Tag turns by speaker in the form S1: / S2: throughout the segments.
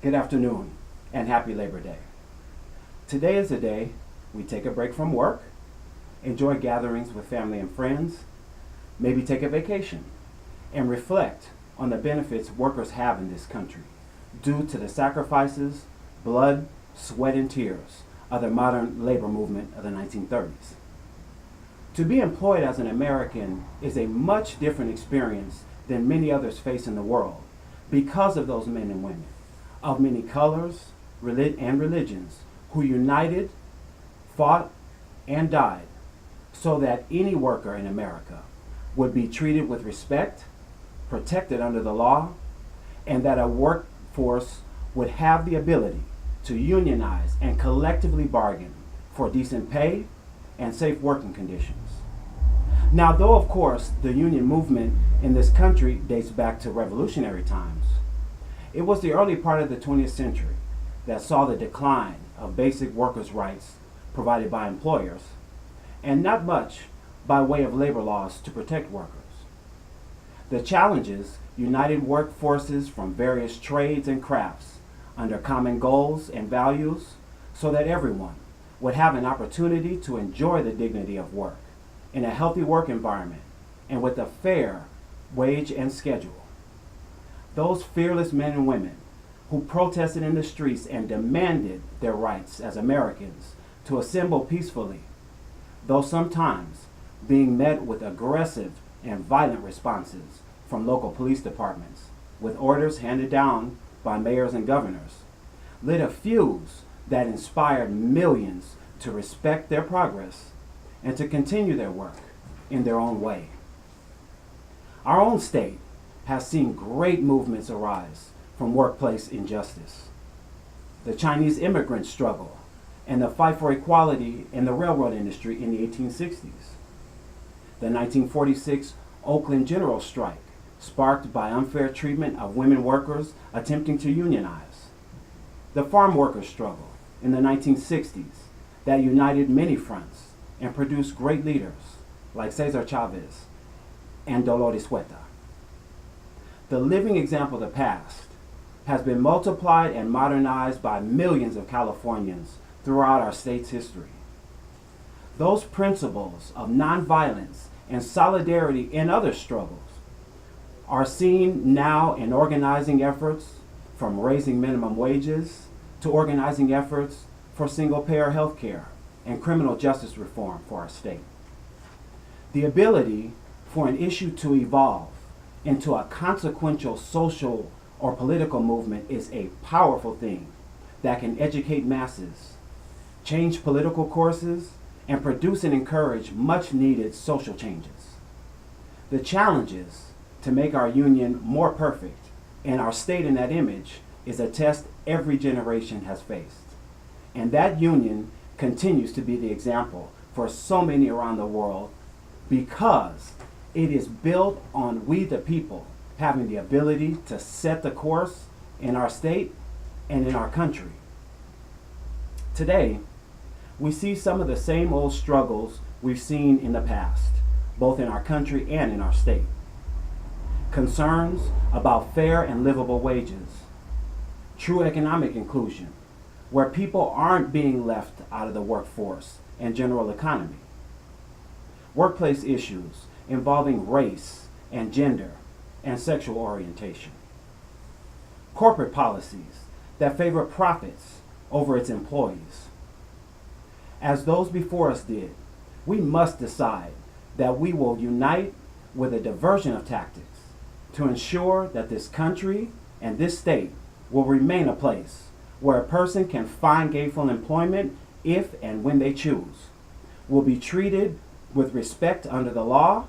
S1: Good afternoon and happy Labor Day. Today is the day we take a break from work, enjoy gatherings with family and friends, maybe take a vacation, and reflect on the benefits workers have in this country due to the sacrifices, blood, sweat, and tears of the modern labor movement of the 1930s. To be employed as an American is a much different experience than many others face in the world because of those men and women of many colors and religions who united, fought, and died so that any worker in America would be treated with respect, protected under the law, and that a workforce would have the ability to unionize and collectively bargain for decent pay and safe working conditions. Now, though of course the union movement in this country dates back to revolutionary times, it was the early part of the 20th century that saw the decline of basic workers' rights provided by employers, and not much by way of labor laws to protect workers. The challenges united workforces from various trades and crafts under common goals and values so that everyone would have an opportunity to enjoy the dignity of work in a healthy work environment and with a fair wage and schedule. Those fearless men and women who protested in the streets and demanded their rights as Americans to assemble peacefully, though sometimes being met with aggressive and violent responses from local police departments, with orders handed down by mayors and governors, lit a fuse that inspired millions to respect their progress and to continue their work in their own way. Our own state has seen great movements arise from workplace injustice. The Chinese immigrant struggle and the fight for equality in the railroad industry in the 1860s. The 1946 Oakland General Strike, sparked by unfair treatment of women workers attempting to unionize. The farm workers' struggle in the 1960s that united many fronts and produced great leaders like Cesar Chavez and Dolores Huerta. The living example of the past has been multiplied and modernized by millions of Californians throughout our state's history. Those principles of nonviolence and solidarity in other struggles are seen now in organizing efforts from raising minimum wages to organizing efforts for single-payer health care and criminal justice reform for our state. The ability for an issue to evolve into a consequential social or political movement is a powerful thing that can educate masses, change political courses, and produce and encourage much needed social changes. The challenges to make our union more perfect and our state in that image is a test every generation has faced. And that union continues to be the example for so many around the world because it is built on we the people having the ability to set the course in our state and in our country. Today, we see some of the same old struggles we've seen in the past, both in our country and in our state. Concerns about fair and livable wages, true economic inclusion, where people aren't being left out of the workforce and general economy. Workplace issues involving race and gender and sexual orientation. Corporate policies that favor profits over its employees. As those before us did, we must decide that we will unite with a diversion of tactics to ensure that this country and this state will remain a place where a person can find gainful employment if and when they choose, will be treated with respect under the law,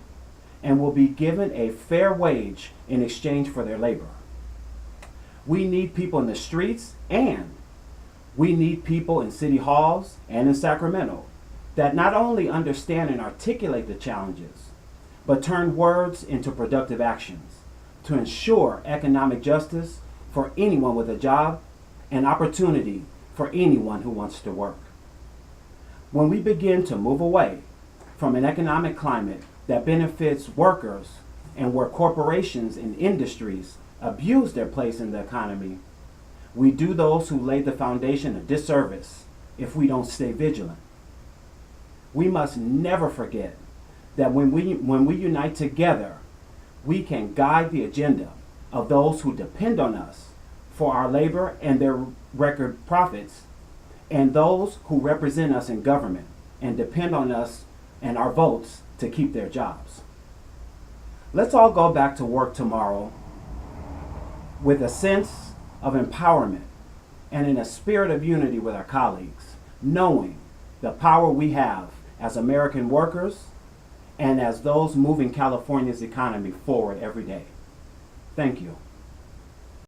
S1: and will be given a fair wage in exchange for their labor. We need people in the streets, and we need people in city halls and in Sacramento that not only understand and articulate the challenges, but turn words into productive actions to ensure economic justice for anyone with a job and opportunity for anyone who wants to work. When we begin to move away from an economic climate that benefits workers and where corporations and industries abuse their place in the economy, We do those who laid the foundation a disservice if we don't stay vigilant. We must never forget that when we unite together, we can guide the agenda of those who depend on us for our labor and their record profits, and those who represent us in government and depend on us and our votes to keep their jobs. Let's all go back to work tomorrow with a sense of empowerment and in a spirit of unity with our colleagues, knowing the power we have as American workers and as those moving California's economy forward every day. Thank you.